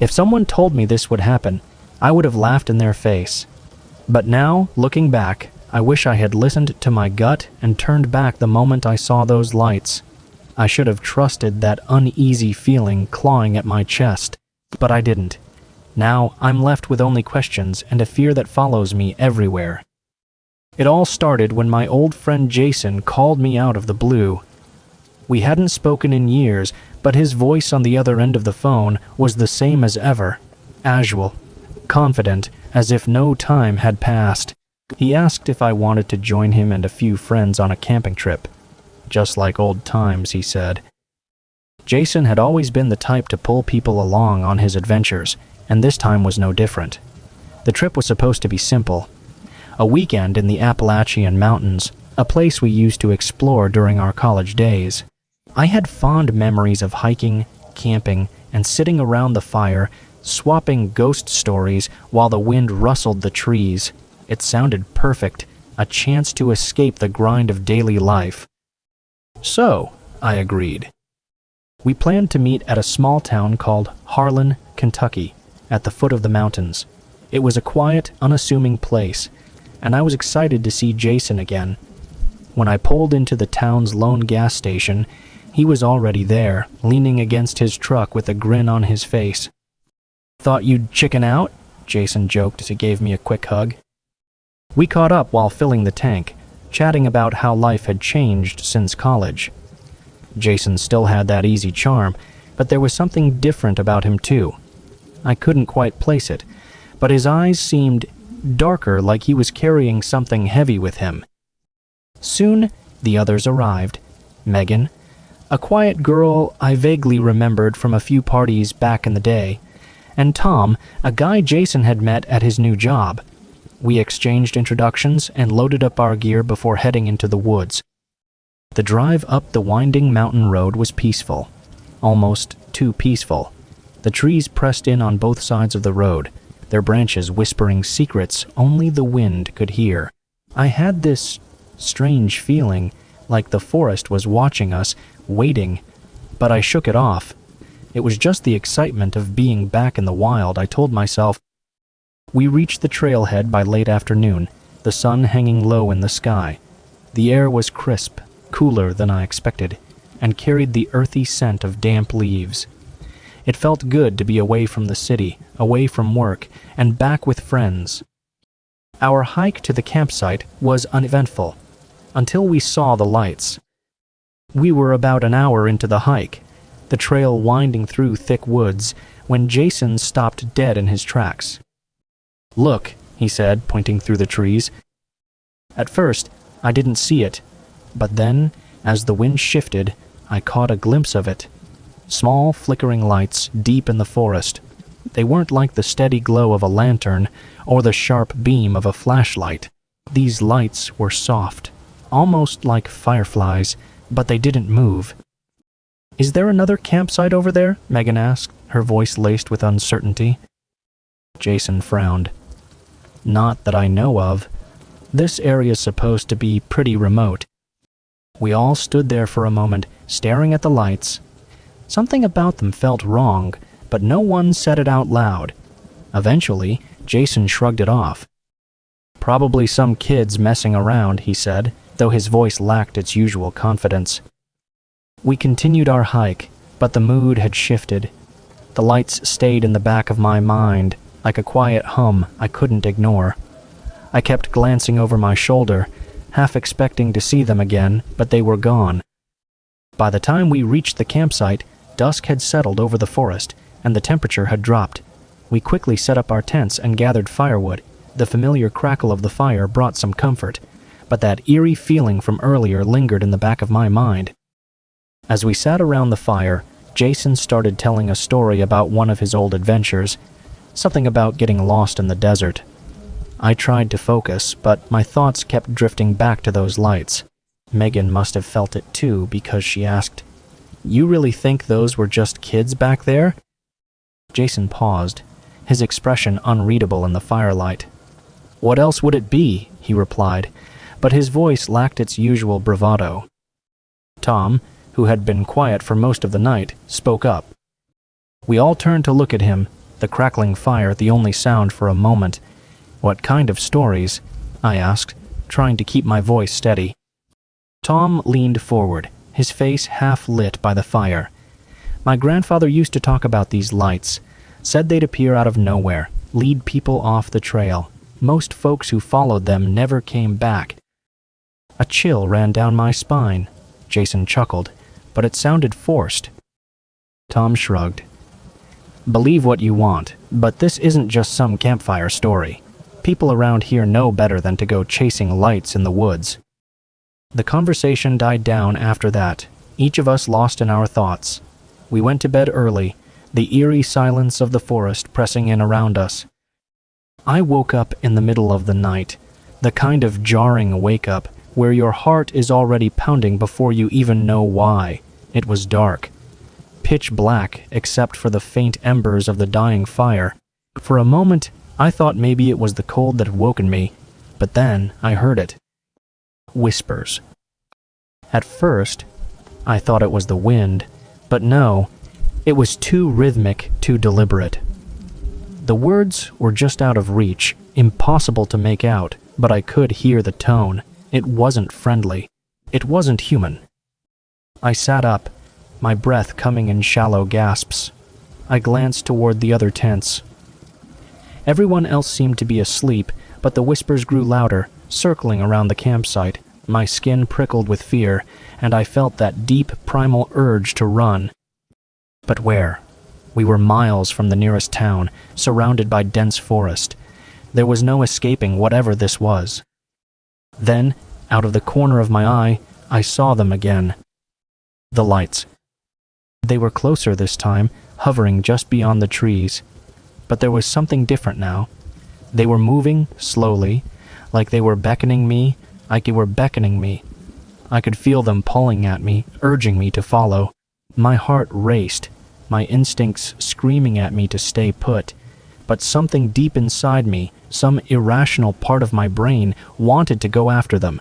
If someone told me this would happen, I would have laughed in their face. But now, looking back, I wish I had listened to my gut and turned back the moment I saw those lights. I should have trusted that uneasy feeling clawing at my chest, but I didn't. Now I'm left with only questions and a fear that follows me everywhere. It all started when my old friend Jason called me out of the blue. We hadn't spoken in years, but his voice on the other end of the phone was the same as ever, casual, confident, as if no time had passed. He asked if I wanted to join him and a few friends on a camping trip. Just like old times, he said. Jason had always been the type to pull people along on his adventures, and this time was no different. The trip was supposed to be simple. A weekend in the Appalachian Mountains, a place we used to explore during our college days. I had fond memories of hiking, camping, and sitting around the fire, swapping ghost stories while the wind rustled the trees. It sounded perfect, a chance to escape the grind of daily life. So, I agreed. We planned to meet at a small town called Harlan, Kentucky, at the foot of the mountains. It was a quiet, unassuming place, and I was excited to see Jason again. When I pulled into the town's lone gas station, he was already there, leaning against his truck with a grin on his face. "Thought you'd chicken out?" Jason joked as he gave me a quick hug. We caught up while filling the tank, chatting about how life had changed since college. Jason still had that easy charm, but there was something different about him too. I couldn't quite place it, but his eyes seemed darker, like he was carrying something heavy with him. Soon, the others arrived. Megan, a quiet girl I vaguely remembered from a few parties back in the day, and Tom, a guy Jason had met at his new job. We exchanged introductions and loaded up our gear before heading into the woods. The drive up the winding mountain road was peaceful, almost too peaceful. The trees pressed in on both sides of the road, their branches whispering secrets only the wind could hear. I had this strange feeling, like the forest was watching us, waiting, but I shook it off. It was just the excitement of being back in the wild, I told myself. We reached the trailhead by late afternoon, the sun hanging low in the sky. The air was crisp, cooler than I expected, and carried the earthy scent of damp leaves. It felt good to be away from the city, away from work, and back with friends. Our hike to the campsite was uneventful, until we saw the lights. We were about an hour into the hike, the trail winding through thick woods, when Jason stopped dead in his tracks. "Look," he said, pointing through the trees. At first, I didn't see it, but then, as the wind shifted, I caught a glimpse of it. Small, flickering lights deep in the forest. They weren't like the steady glow of a lantern or the sharp beam of a flashlight. These lights were soft, almost like fireflies, but they didn't move. "Is there another campsite over there?" Megan asked, her voice laced with uncertainty. Jason frowned. "Not that I know of. This area's supposed to be pretty remote." We all stood there for a moment, staring at the lights. Something about them felt wrong, but no one said it out loud. Eventually, Jason shrugged it off. "Probably some kids messing around," he said, though his voice lacked its usual confidence. We continued our hike, but the mood had shifted. The lights stayed in the back of my mind, like a quiet hum I couldn't ignore. I kept glancing over my shoulder, half expecting to see them again, but they were gone. By the time we reached the campsite, dusk had settled over the forest, and the temperature had dropped. We quickly set up our tents and gathered firewood. The familiar crackle of the fire brought some comfort, but that eerie feeling from earlier lingered in the back of my mind. As we sat around the fire, Jason started telling a story about one of his old adventures, something about getting lost in the desert. I tried to focus, but my thoughts kept drifting back to those lights. Megan must have felt it too, because she asked, "You really think those were just kids back there?" Jason paused, his expression unreadable in the firelight. "What else would it be?" he replied, but his voice lacked its usual bravado. Tom, who had been quiet for most of the night, spoke up. We all turned to look at him, the crackling fire the only sound for a moment. "What kind of stories?" I asked, trying to keep my voice steady. Tom leaned forward, his face half lit by the fire. "My grandfather used to talk about these lights. Said they'd appear out of nowhere, lead people off the trail. Most folks who followed them never came back." A chill ran down my spine. Jason chuckled, but it sounded forced. Tom shrugged. "Believe what you want, but this isn't just some campfire story. People around here know better than to go chasing lights in the woods." The conversation died down after that, each of us lost in our thoughts. We went to bed early, the eerie silence of the forest pressing in around us. I woke up in the middle of the night, the kind of jarring wake-up where your heart is already pounding before you even know why. It was dark, pitch black except for the faint embers of the dying fire. For a moment, I thought maybe it was the cold that had woken me, but then I heard it. Whispers. At first, I thought it was the wind, but no, it was too rhythmic, too deliberate. The words were just out of reach, impossible to make out, but I could hear the tone. It wasn't friendly. It wasn't human. I sat up, my breath coming in shallow gasps. I glanced toward the other tents. Everyone else seemed to be asleep, but the whispers grew louder, circling around the campsite. My skin prickled with fear, and I felt that deep, primal urge to run. But where? We were miles from the nearest town, surrounded by dense forest. There was no escaping whatever this was. Then, out of the corner of my eye, I saw them again. The lights. They were closer this time, hovering just beyond the trees. But there was something different now. They were moving slowly, like they were beckoning me, like they were beckoning me. I could feel them pulling at me, urging me to follow. My heart raced, my instincts screaming at me to stay put. But something deep inside me, some irrational part of my brain, wanted to go after them.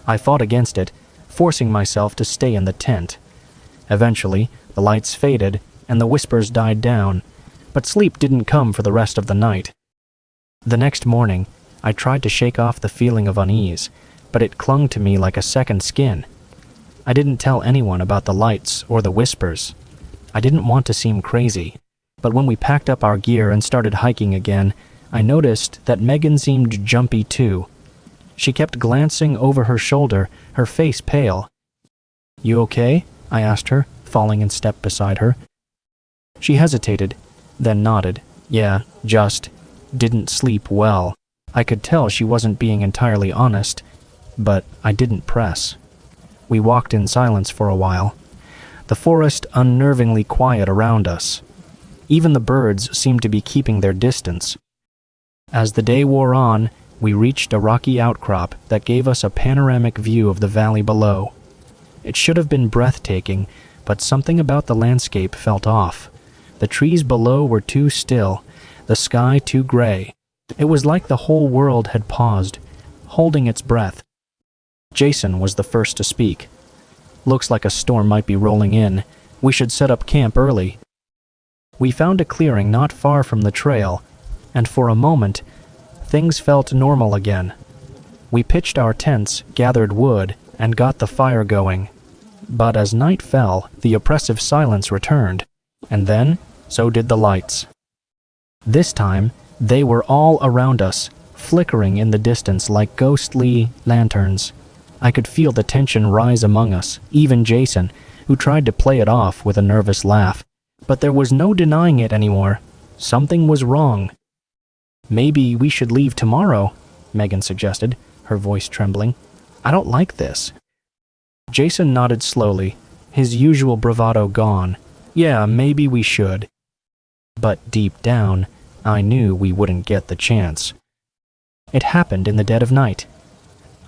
I fought against it, forcing myself to stay in the tent. Eventually, the lights faded, and the whispers died down, but sleep didn't come for the rest of the night. The next morning, I tried to shake off the feeling of unease, but it clung to me like a second skin. I didn't tell anyone about the lights or the whispers. I didn't want to seem crazy, but when we packed up our gear and started hiking again, I noticed that Megan seemed jumpy too. She kept glancing over her shoulder, her face pale. "You okay?" I asked her, falling in step beside her. She hesitated, then nodded. "Yeah, just didn't sleep well." I could tell she wasn't being entirely honest, but I didn't press. We walked in silence for a while, the forest unnervingly quiet around us. Even the birds seemed to be keeping their distance. As the day wore on, we reached a rocky outcrop that gave us a panoramic view of the valley below. It should have been breathtaking, but something about the landscape felt off. The trees below were too still, the sky too gray. It was like the whole world had paused, holding its breath. Jason was the first to speak. "Looks like a storm might be rolling in. We should set up camp early." We found a clearing not far from the trail, and for a moment, things felt normal again. We pitched our tents, gathered wood, and got the fire going. But as night fell, the oppressive silence returned, and then so did the lights. This time, they were all around us, flickering in the distance like ghostly lanterns. I could feel the tension rise among us, even Jason, who tried to play it off with a nervous laugh. But there was no denying it anymore. Something was wrong. "Maybe we should leave tomorrow," Megan suggested, her voice trembling. "I don't like this." Jason nodded slowly, his usual bravado gone. "Yeah, maybe we should." But deep down, I knew we wouldn't get the chance. It happened in the dead of night.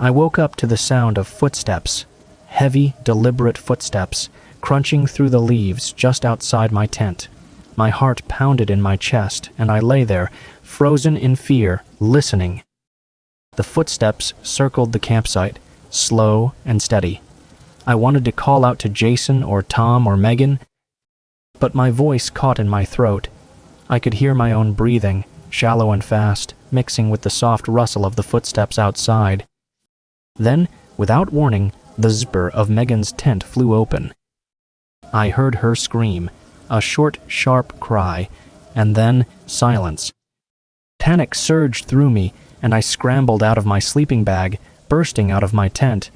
I woke up to the sound of footsteps, heavy, deliberate footsteps, crunching through the leaves just outside my tent. My heart pounded in my chest, and I lay there, frozen in fear, listening. The footsteps circled the campsite, slow and steady. I wanted to call out to Jason or Tom or Megan, but my voice caught in my throat. I could hear my own breathing, shallow and fast, mixing with the soft rustle of the footsteps outside. Then, without warning, the zipper of Megan's tent flew open. I heard her scream, a short, sharp cry, and then silence. Panic surged through me, and I scrambled out of my sleeping bag, bursting out of my tent.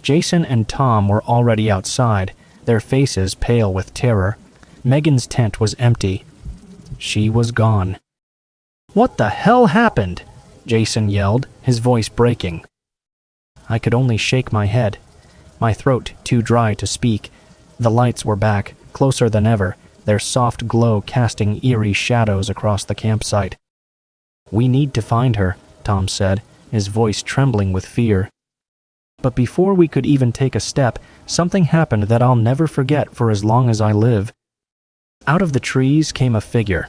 Jason and Tom were already outside, their faces pale with terror. Megan's tent was empty. She was gone. "What the hell happened?" Jason yelled, his voice breaking. I could only shake my head, my throat too dry to speak. The lights were back, closer than ever, their soft glow casting eerie shadows across the campsite. "We need to find her," Tom said, his voice trembling with fear. But before we could even take a step, something happened that I'll never forget for as long as I live. Out of the trees came a figure.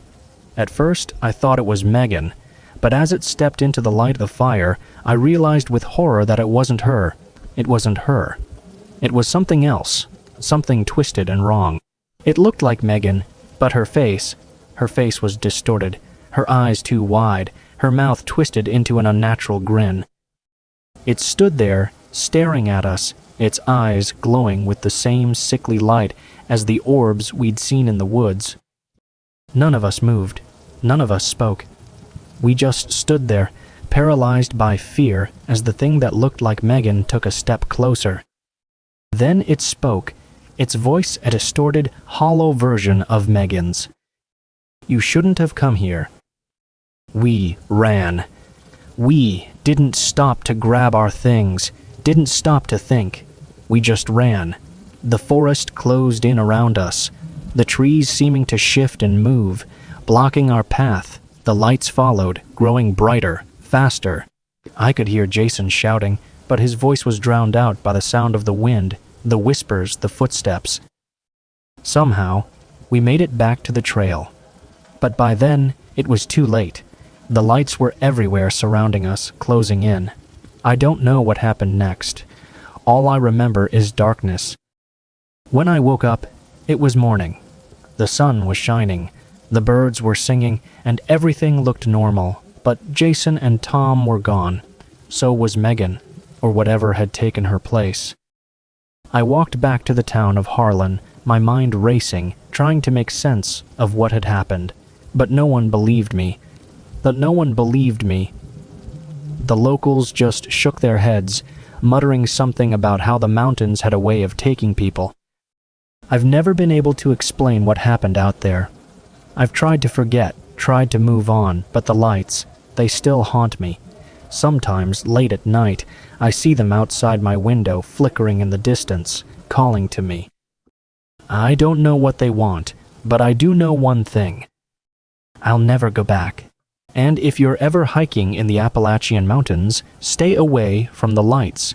At first, I thought it was Megan, but as it stepped into the light of the fire, I realized with horror that it wasn't her. It wasn't her. It was something else, something twisted and wrong. It looked like Megan, but her face was distorted, her eyes too wide, her mouth twisted into an unnatural grin. It stood there, staring at us, its eyes glowing with the same sickly light as the orbs we'd seen in the woods. None of us moved. None of us spoke. We just stood there, paralyzed by fear as the thing that looked like Megan took a step closer. Then it spoke, its voice a distorted, hollow version of Megan's. "You shouldn't have come here." We ran. We didn't stop to grab our things, didn't stop to think. We just ran. The forest closed in around us, the trees seeming to shift and move, blocking our path. The lights followed, growing brighter, faster. I could hear Jason shouting, but his voice was drowned out by the sound of the wind, the whispers, the footsteps. Somehow, we made it back to the trail. But by then, it was too late. The lights were everywhere surrounding us, closing in. I don't know what happened next. All I remember is darkness. When I woke up, it was morning. The sun was shining, the birds were singing, and everything looked normal. But Jason and Tom were gone. So was Megan, or whatever had taken her place. I walked back to the town of Harlan, my mind racing, trying to make sense of what had happened. But no one believed me. The locals just shook their heads, muttering something about how the mountains had a way of taking people. I've never been able to explain what happened out there. I've tried to forget, tried to move on, but the lights, they still haunt me. Sometimes, late at night, I see them outside my window flickering in the distance, calling to me. I don't know what they want, but I do know one thing. I'll never go back. And if you're ever hiking in the Appalachian Mountains, stay away from the lights.